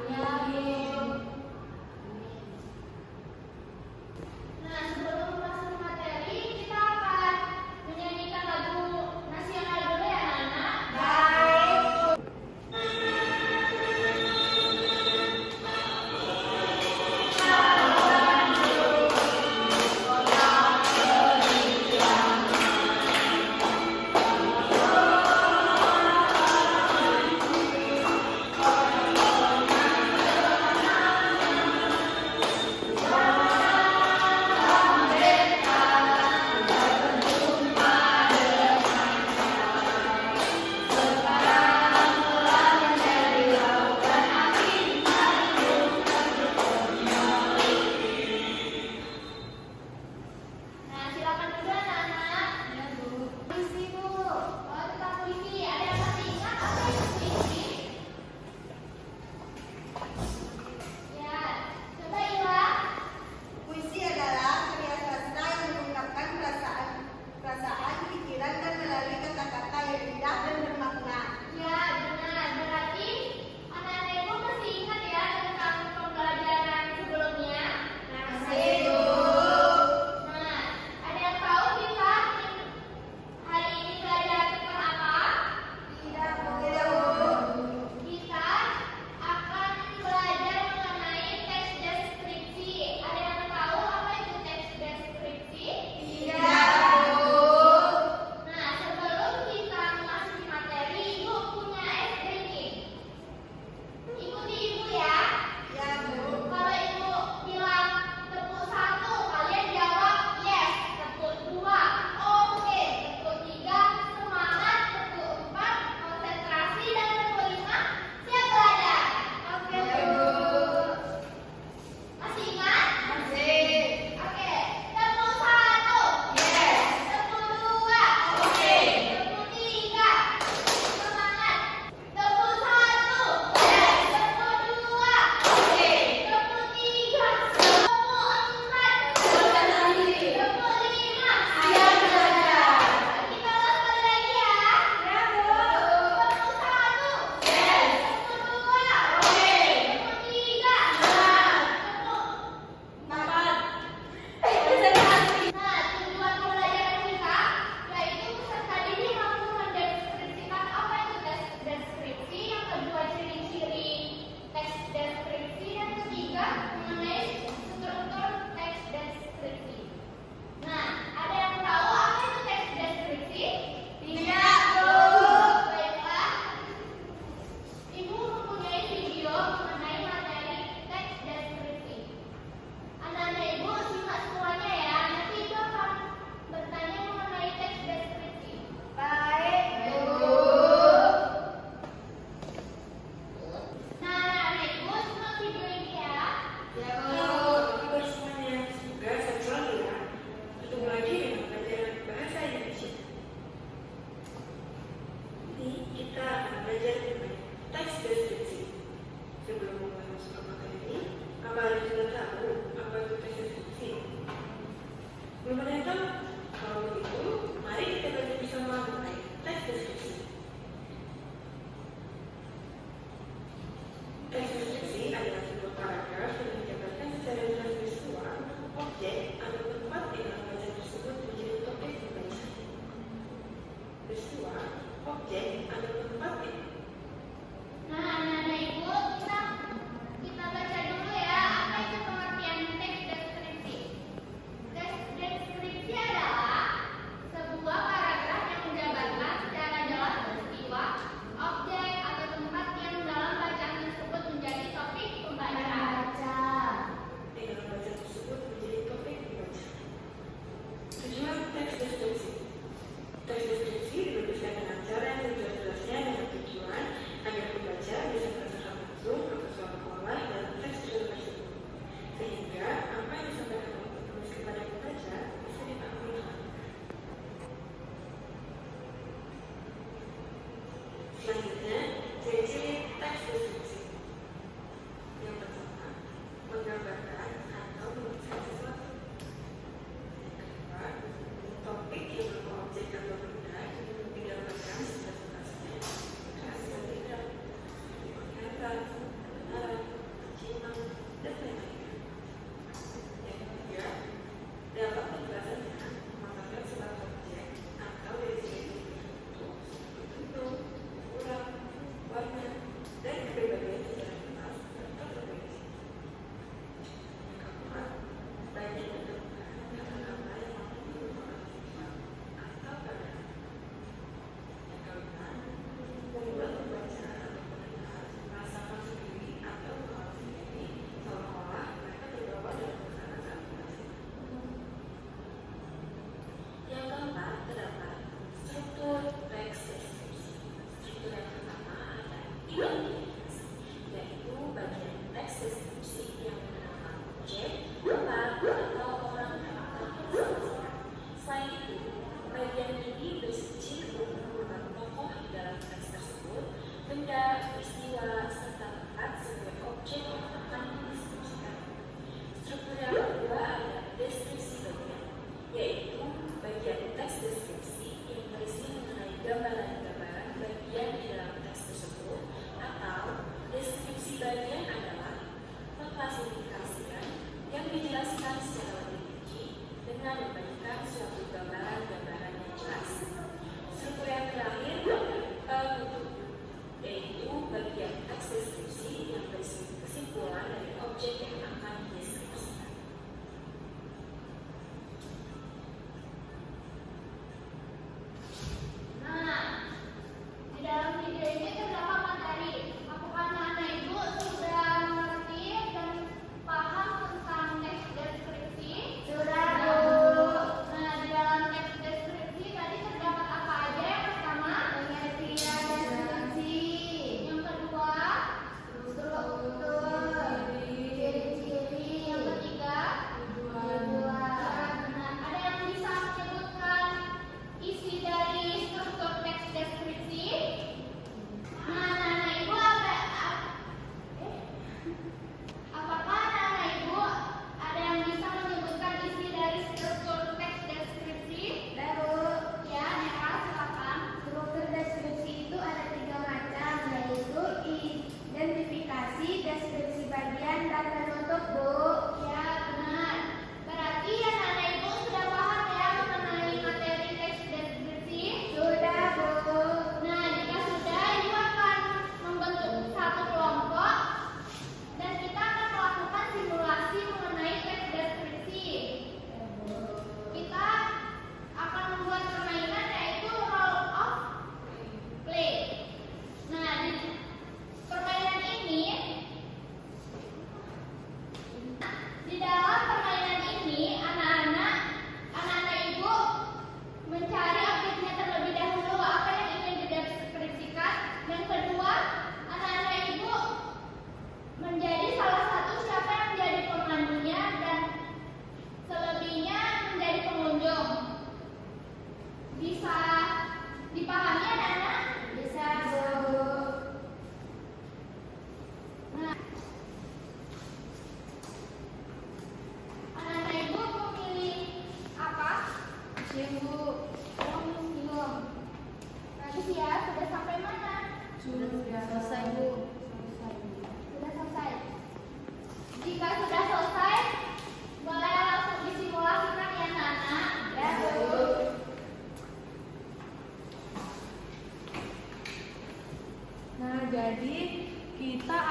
Nah, sebelum memasuki materi, kita akan menyanyikan lagu nasional dulu ya, anak-anak. Baik. Nah, silakan dulu anak-anak. Ya, Bu. Puisi, Bu. Oh, tentang puisi. Ada yang masih ingat apa itu puisi? Ya, coba Ila. Puisi adalah karya sastra yang mengungkapkan perasaan, pikiran, dan melalui kata-kata yang indah dan bermakna. Ya, benar. Berarti anak-anak Ibu masih ingat ya tentang pembelajaran sebelumnya? Masih, Bu. Nah, ada yang tahu kita hari ini belajar tentang apa? Tidak, Bu. Kita akan belajar mengenai teks deskripsi. Ada yang tahu apa itu teks deskripsi? Tidak, Bu. Nah, sebelum kita memasuki materi, Ibu punya ice drinking. Ikuti Ibu ya. Ya, Bu. Kalau Ibu bilang tepuk 1, kalian jawab yes. Tepuk 2, oke. Tepuk 3, semangat. Tepuk 4, konsentrasi. Dan tepuk 5, siap belajar. Oke, Ya, Bu. Bu. Masih ingat? Masih. Oke. Tepuk 1, Yes. tepuk 2, Oke. tepuk 3, semangat. Tepuk 1, Yes. tepuk 2, Oke. tepuk 3, tepuk 4, Konsentrasi. tepuk 5, Siap belajar. kita ulang sekali lagi ya. Ya, Bu. Tepuk 1, Yes. tepuk 2, Oke. tepuk 3, Semangat. tepuk. 4. Konsentrasi. Nah, tujuan pembelajaran kita yaitu peserta didik mampu mendeskripsikan apa itu teks deskripsi, yang kedua ciri-ciri teks deskripsi, dan ketiga mengenai struktur teks deskripsi. Nah, ada yang tahu apa itu teks deskripsi? Tidak, Bu. Baiklah, Ibu mempunyai video mengenai materi teks deskripsi. Anak-anak Ibu simak semuanya ya. Nanti Ibu akan bertanya mengenai teks deskripsi. Baik, Bu. Nah, anak-anak Ibu simak video ini ya. Ya, Bu. Halo, kabar semuanya? Semoga sehat selalu ya. Ketemu lagi dengan pelajaran bahasa Indonesia. Ini kita akan belajar mengenai teks deskripsi. Sebelum mulai masuk ke materi ini, apa ada yang sudah tahu apa itu teks deskripsi? Belum ada yang tahu? Kalau begitu, mari kita belajar bersama mengenai teks deskripsi. Teks deskripsi adalah sebuah paragraf yang menjabarkan secara jelas peristiwa, objek, atau tempat di dalam bacaan tersebut menjadi topik pembahasan. Peristiwa, objek, atau tempat di Nah, anak-anak Ibu, kita baca dulu ya apa itu pengertian teks deskripsi. Teks deskripsi adalah sebuah paragraf yang menjabarkan secara jelas peristiwa, objek, atau tempat yang dalam bacaan tersebut menjadi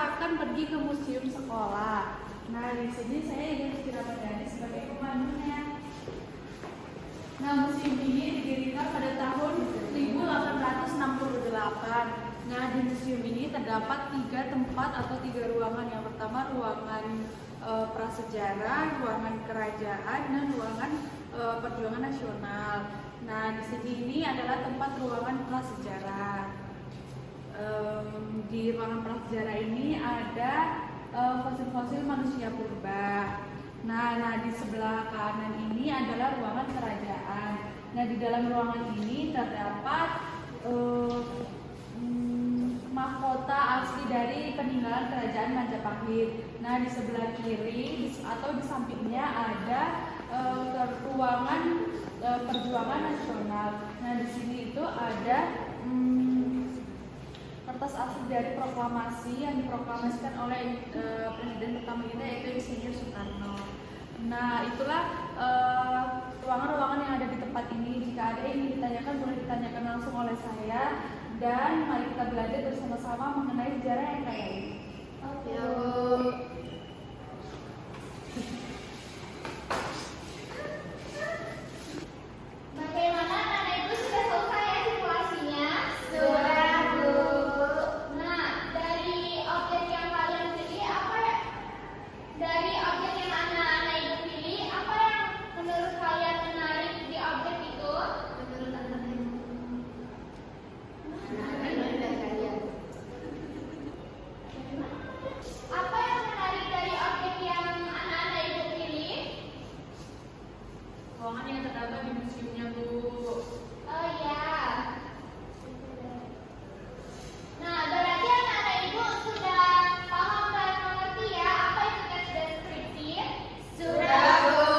akan pergi ke museum sekolah. Nah, di sini saya Rizky Ramadhani sebagai pemandunya. Nah, museum ini didirikan pada tahun 1868. Nah, di museum ini terdapat 3 tempat atau 3 ruangan. Yang pertama ruangan prasejarah, ruangan kerajaan, dan ruangan perjuangan nasional. Nah, di sini ini adalah tempat ruangan prasejarah. Di ruangan prasejarah ini ada fosil-fosil manusia purba. Nah, di sebelah kanan ini adalah ruangan kerajaan. Nah, di dalam ruangan ini terdapat mahkota asli dari peninggalan kerajaan Majapahit. Nah, di sebelah kiri atau di sampingnya ada ruangan perjuangan nasional. Nah, di sini itu ada kertas asli dari proklamasi yang diproklamasikan oleh presiden pertama kita, yaitu Insinyur Soekarno. Nah, itulah ruangan-ruangan yang ada di tempat ini. Jika ada yang ingin ditanyakan, boleh ditanyakan langsung oleh saya. Dan mari kita belajar bersama-sama mengenai sejarah yang kaya ini. Oke. Ya, Bu. Bagaimana anak ibu sudah selesai ya simulasinya? Sudah, Bu. Nah, dari objek yang kalian pilih apa ya? Dari objek yang anak-anak ibu pilih, apa yang menurut kalian menarik di objek itu? Menurut anak ibu. Apa yang menarik dari objek yang anak-anak ibu pilih? Ruangan yang terdapat di museumnya, Bu. Oh ya. Nah, berarti anak-anak ibu sudah paham dan mengerti ya apa itu teks deskripsi? Sudah, Bu.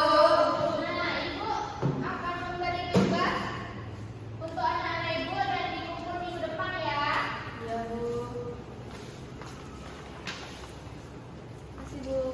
Nah, ibu akan memberi tugas untuk anak-anak ibu dan dikumpul minggu depan ya. Ya, Bu. Kasih, Bu.